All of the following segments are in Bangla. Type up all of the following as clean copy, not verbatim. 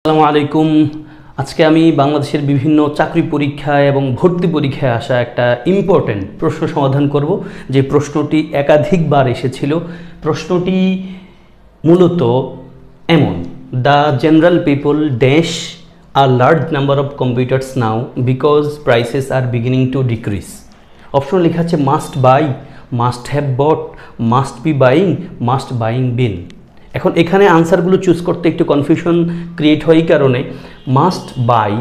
আসসালামু আলাইকুম। আজকে আমি বাংলাদেশের বিভিন্ন চাকরি পরীক্ষায় এবং ভর্তি পরীক্ষায় আসা একটা ইম্পর্টেন্ট প্রশ্ন সমাধান করব, যে প্রশ্নটি একাধিকবার এসেছিল। প্রশ্নটি মূলত এমন: the general people dash a large number of computers now because prices are beginning to decrease. Option লেখা আছে must buy, must have bought, must be buying, must buying been. এখন এখানে আনসারগুলো চুজ করতে একটু কনফিউশন ক্রিয়েট হয়, এই কারণে মাস্ট বাই,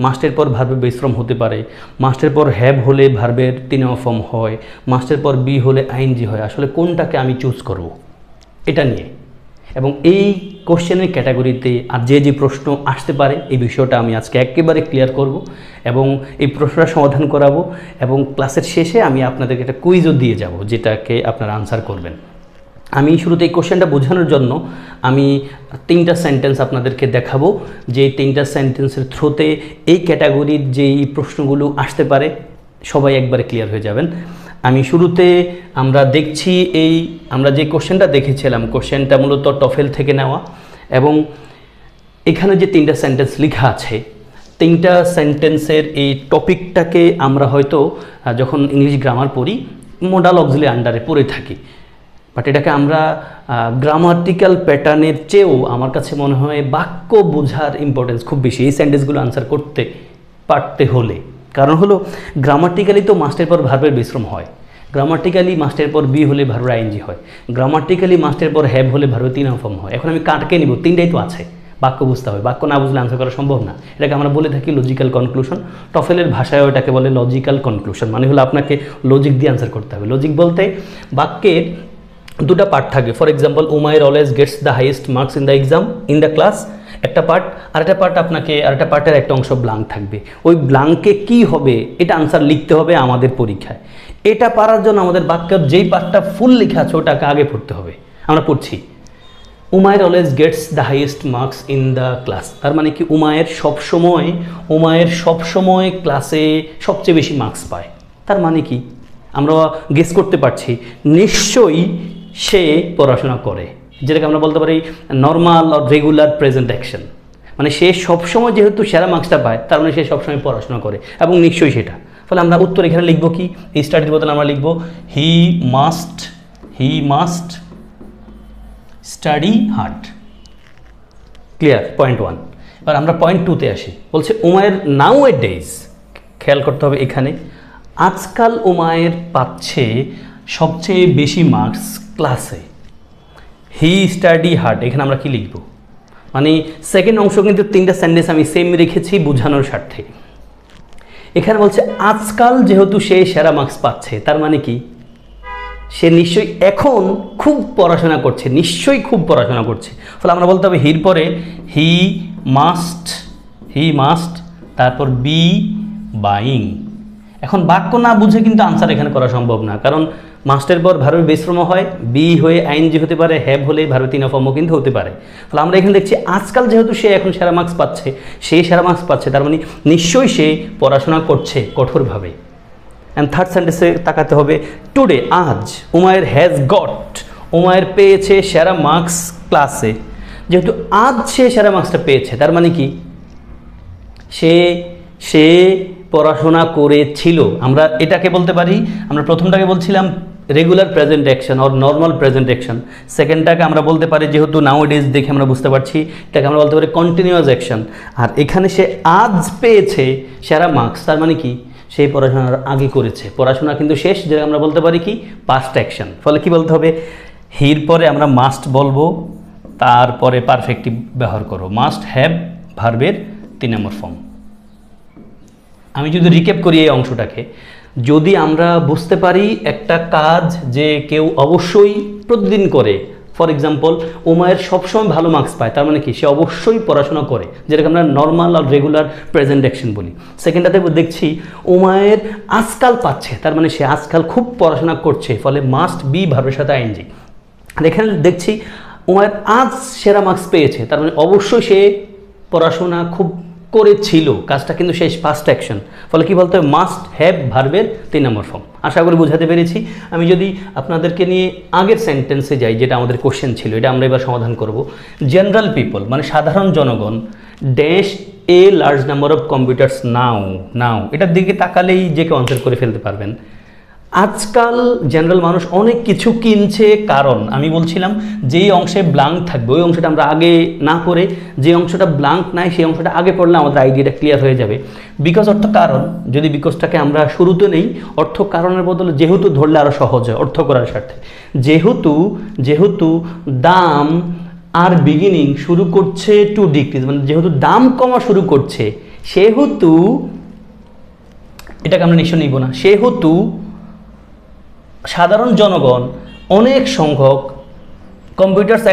মাস্টের পর ভার্বের বেস ফর্ম হতে পারে, মাস্টের পর হ্যাভ হলে ভার্বের 3 নম্বর ফর্ম হয়, মাস্টের পর বি হলে আইএনজি হয়। আসলে কোনটাকে আমি চুজ করব এটা নিয়ে, এবং এই কোশ্চেনের ক্যাটাগরিতে আর যে প্রশ্ন আসতে পারে এই বিষয়টা আমি আজকে একেবারে ক্লিয়ার করব এবং এই প্রশ্নটা সমাধান করাবো, এবং ক্লাসের শেষে আমি আপনাদেরকে একটা কুইজও দিয়ে যাব যেটাকে আপনারা আনসার করবেন। আমি শুরুতে এই কোশ্চেনটা বোঝানোর জন্য আমি 3টা সেন্টেন্স আপনাদেরকে দেখাবো, যে 3টা সেন্টেন্সের থ্রুতে এই ক্যাটাগরির যেই প্রশ্নগুলো আসতে পারে সবাই একবারে ক্লিয়ার হয়ে যাবেন। আমি শুরুতে আমরা দেখছি আমরা যে কোশ্চেনটা দেখেছিলাম, কোশ্চেনটা মূলত টফেল থেকে নেওয়া, এবং এখানে যে 3টা সেন্টেন্স লেখা আছে, 3টা সেন্টেন্সের এই টপিকটাকে আমরা হয়তো যখন ইংলিশ গ্রামার পড়ি মোডাল অক্সিলারি আন্ডারে পড়ে থাকি, বাট এটাকে আমরা গ্রামাটিক্যাল প্যাটার্নের চেয়েও আমার কাছে মনে হয় বাক্য বোঝার ইম্পর্টেন্স খুব বেশি এই সেন্টেন্সগুলো আনসার করতে পারতে হলে। কারণ হলো গ্রামাটিক্যালি তো মাস্টের পর ভার্বের বেস ফর্ম হয়, গ্রামাটিক্যালি মাস্টের পর বি হলে ভার্বের আইএনজি হয়, গ্রামাটিক্যালি মাস্টের পর হ্যাভ হলে ভার্বের 3 নম্বর ফর্ম হয়। এখন আমি কাটকে নিব, 3টাই তো আছে, বাক্য বুঝতে হবে, বাক্য না বুঝলে আনসার করা সম্ভব না। এটাকে আমরা বলে থাকি লজিক্যাল কনক্লুশন, টফেলের ভাষায়ও এটাকে বলে লজিক্যাল কনক্লুশন, মানে হলো আপনাকে লজিক দিয়ে আনসার করতে হবে। লজিক বলতে বাক্যের 2টা পার্ট থাকে। For example, Umair always Gates the highest marks in the exam in the class, একটা পার্ট, আরেকটা পার্ট আরেকটা পার্টের একটা অংশ ব্লাঙ্ক থাকবে। ওই ব্লাঙ্কে কি হবে এটা আনসার লিখতে হবে আমাদের পরীক্ষায়। এটা পারার জন্য আমাদের বাক্যের যেই পার্টটা ফুল লেখা আছে ওটাকে আগে পড়তে হবে। আমরা পড়ছি Umair always Gates the highest marks in the class, তার মানে কি উমায়ের সবসময় ক্লাসে সবচেয়ে বেশি মার্কস পায়। তার মানে কি আমরা গেস করতে পারছি নিশ্চয়ই সে পড়াশোনা করে, যেটাকে আমরা বলতে পারি normal or regular present action, মানে সে সবসময় যেহেতু সেরা মার্কসটা পায় তার মানে সে সবসময় পড়াশোনা করে, এবং নিশ্চয়ই সেটা। ফলে আমরা উত্তর এখানে লিখবো কি, এই স্টাডির বদলে আমরা লিখবো he must study hard. Clear? Point 1। এবার আমরা পয়েন্ট 2তে আসি। বলছে উমায়ের নাও এ ডেজ, খেয়াল করতে হবে এখানে আজকাল উমায়ের পাচ্ছে সবচেয়ে বেশি মার্কস ক্লাসে। হি স্টাডি হার্ড, এখানে আমরা কি লিখব? মানে সেকেন্ড অংশ কিন্তু 3টা সেন্টেন্স আমি সেম রেখেছি বোঝানোর স্বার্থে। এখানে বলছে আজকাল যেহেতু সে সেরা মার্কস পাচ্ছে, তার মানে কি সে নিশ্চয়ই এখন খুব পড়াশোনা করছে, নিশ্চয়ই খুব পড়াশোনা করছে। ফলে আমরা বলতে হবে হির পরে হি মাস্ট তারপর বি বাইং। এখন বাক্য না বুঝে কিন্তু আনসার এখানে করা সম্ভব না, কারণ মাস্টের পর ভার্বের বেস ফর্ম হয়, বি হয়ে আইএনজি হতে পারে, হ্যাভ হলে ভার্বের 3 নম্বর ফর্মও কিন্তু হতে পারে। ফলে আমরা এখানে দেখছি আজকাল যেহেতু সে এখন সেরা মার্কস পাচ্ছে, তার মানে নিশ্চয়ই সে পড়াশোনা করছে কঠোরভাবে। অ্যান্ড থার্ড সেন্টেন্সে তাকাতে হবে টুডে, আজ উমায়ের হ্যাজ গট, উমায়ের পেয়েছে সেরা মার্কস ক্লাসে। যেহেতু আজ সে সেরা মার্কসটা পেয়েছে তার মানে কি সে পড়াশোনা করেছিল। আমরা এটাকে বলতে পারি, আমরা প্রথমটাকে বলছিলাম regular present action or normal present action, সেকেন্ডটাকে আমরা বলতে পারি যেহেতু নাও ডেজ দেখে আমরা বুঝতে পারছি এটাকে আমরা বলতে পারি কন্টিনিউয়াস অ্যাকশন। আর এখানে সে আজ পেয়েছে সেরা মার্কস, তার মানে কি সে পড়াশোনার আগে করেছে, পড়াশোনা কিন্তু শেষ, যেটা আমরা বলতে পারি কি পাস্ট অ্যাকশন। ফলে কি বলতে হবে, হির পরে আমরা মাস্ট বলবো, তারপরে পারফেক্টিভ ব্যবহার করো, মাস্ট হ্যাভ ভার্বের 3 নম্বর ফর্ম। আমি যদি রিক্যাপ করি এই অংশটাকে, যদি আমরা বুঝতে পারি একটা কাজ যে কেউ অবশ্যই প্রতিদিন করে, ফর এক্সাম্পল উমায়ের সবসময় ভালো মার্কস পায়, তার মানে কি সে অবশ্যই পড়াশোনা করে, যেটাকে আমরা নর্মাল আর রেগুলার প্রেজেন্ট অ্যাকশন বলি। সেকেন্ডটাতে দেখছি উমায়ের আজকাল পাচ্ছে, তার মানে সে আজকাল খুব পড়াশোনা করছে, ফলে মাস্ট বি ভার্বের সাথে আইএনজি। আর এখানে দেখছি উমায়ের আজ সেরা মার্কস পেয়েছে, তার মানে অবশ্যই সে পড়াশোনা খুব করেছিল, কাজটা কিন্তু শেষ, পাস্ট অ্যাকশন। ফলে কি বলতে হবে, মাস্ট হ্যাভ ভার্বের 3 নম্বর ফর্ম। আশা করি বোঝাতে পেরেছি। আমি যদি আপনাদেরকে নিয়ে আগের সেন্টেন্সে যাই, যেটা আমাদের কোশ্চেন ছিল, এটা আমরা এবার সমাধান করব। জেনারেল পিপল মানে সাধারণ জনগণ dash a large number of computers now. Now এটার দিকে তাকালেই যে কেউ আনসার করে ফেলতে পারবেন। আজকাল জেনারেল মানুষ অনেক কিছু কিনছে, কারণ আমি বলছিলাম যেই অংশে ব্লাঙ্ক থাকবে ওই অংশটা আমরা আগে না পড়ে যে অংশটা ব্লাঙ্ক নাই সেই অংশটা আগে পড়লে আমাদের আইডিয়াটা ক্লিয়ার হয়ে যাবে। বিকজ অর্থ কারণ, যদি বিকজটাকে আমরা শুরুতে নেই, অর্থ কারণের বদলে যেহেতু ধরলে আরও সহজ হয় অর্থ করার স্বার্থে। যেহেতু দাম আর বিগিনিং শুরু করছে টু ডিক্রিজ, মানে যেহেতু দাম কমা শুরু করছে, সেহেতু এটাকে আমরা নিশ্চয় নিব না, সেহেতু সাধারণ জনগণ অনেক সংখ্যক কম্পিউটার্স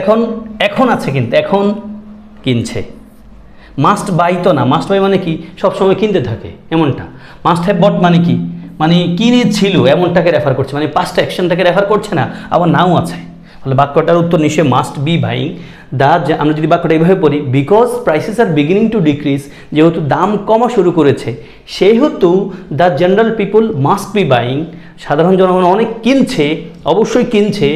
এখন আছে, কিন্তু এখন কিনছে। মাস্ট বাই তো না, মাস্ট বাই মানে কি সবসময় কিনতে থাকে এমনটা। মাস্ট হ্যাভ বট মানে কি, মানে কিনেছিল এমনটাকে রেফার করছে, মানে পাস্ট অ্যাকশনটাকে রেফার করছে না, আবার নাও আছে। তাহলে বাক্যটার উত্তর নিশ্চয়ই মাস্ট বি বাইং দ্য। আমরা যদি বাক্যটা এইভাবে পড়ি, because prices are beginning to decrease, যেহেতু দাম কমা শুরু করেছে সেহেতু the general people must be buying, সাধারণ জনগণ অনেক কিনছে, অবশ্যই কিনছে,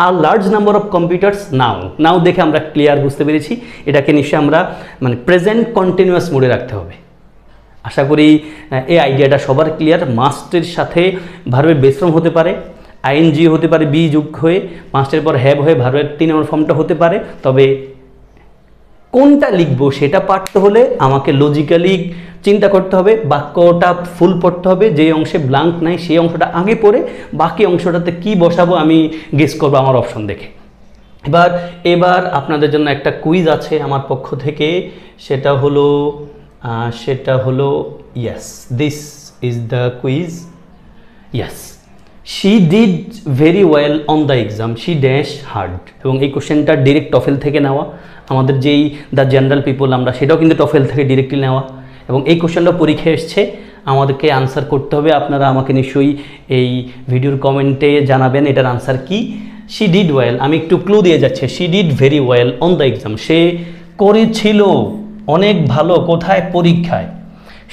আর large number of computers now. নাও দেখে আমরা ক্লিয়ার বুঝতে পেরেছি এটাকে নিশ্চয়ই আমরা মানে প্রেজেন্ট কন্টিনিউয়াস মোডে রাখতে হবে। আশা করি এই আইডিয়াটা সবার ক্লিয়ার। মাস্টের সাথে ভার্বের বেস ফর্ম হতে পারে, আইএনজি হতে পারে বি যুগ হয়ে, মাস্টের পর হ্যাভ হয়ে ভার্বের 3 নম্বর ফর্মটা হতে পারে। তবে কোনটা লিখবো সেটা পারতে হলে আমাকে লজিক্যালি চিন্তা করতে হবে, বাক্যটা ফুল পড়তে হবে, যে অংশে ব্লাঙ্ক নাই সেই অংশটা আগে পড়ে বাকি অংশটাতে কি বসাবো আমি গেস করবো আমার অপশন দেখে। এবার আপনাদের জন্য একটা কুইজ আছে আমার পক্ষ থেকে, সেটা হলো yes, this is the quiz. Yes, she did very well on the exam, she dash hard. এবং এই কোশ্চেনটা ডিরেক্ট টফেল থেকে নেওয়া, আমাদের যেই দ্য জেনারেল পিপল আমরা সেটাও কিন্তু টফেল থেকে ডিরেক্টলি নেওয়া। এবং এই কোশ্চেনটা পরীক্ষায় এসছে, আমাদেরকে আনসার করতে হবে। আপনারা আমাকে নিশ্চয়ই এই ভিডিওর কমেন্টে জানাবেন এটার আনসার কি। শি ডিড ওয়েল, আমি একটু ক্লু দিয়ে যাচ্ছি, she did very well on the exam, সে করেছিল অনেক ভালো, কোথায়? পরীক্ষায়।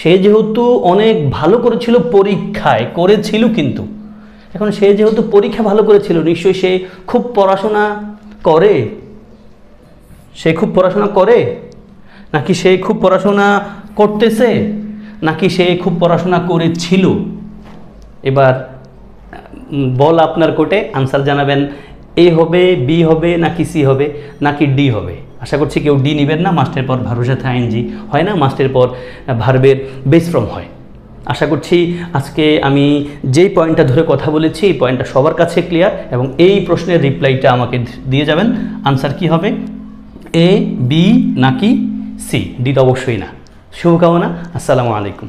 সে যেহেতু অনেক ভালো করেছিল পরীক্ষায়, করেছিল কিন্তু এখন সে যেহেতু পরীক্ষা ভালো করেছিল, নিশ্চয়ই সে খুব পড়াশোনা করে। সে খুব পড়াশোনা করে, নাকি সে খুব পড়াশোনা করতেছে, নাকি সে খুব পড়াশোনা করেছিল? এবার বল আপনার কোর্টে, আনসার জানাবেন। এ হবে, বি হবে, নাকি সি হবে, নাকি ডি হবে? আশা করছি কেউ ডি নেবেন না, মাস্টের পর ভার্বের সাথে আইএনজি হয় না, মাস্টের পর ভার্বের বেস ফর্ম হয়। আশা করছি আজকে আমি যেই পয়েন্টটা ধরে কথা বলেছি এই পয়েন্টটা সবার কাছে ক্লিয়ার, এবং এই প্রশ্নের রিপ্লাইটা আমাকে দিয়ে যাবেন। আনসার কি হবে, এ, বি নাকি সি? ডি তো অবশ্যই না। শুভকামনা, আসসালামু আলাইকুম।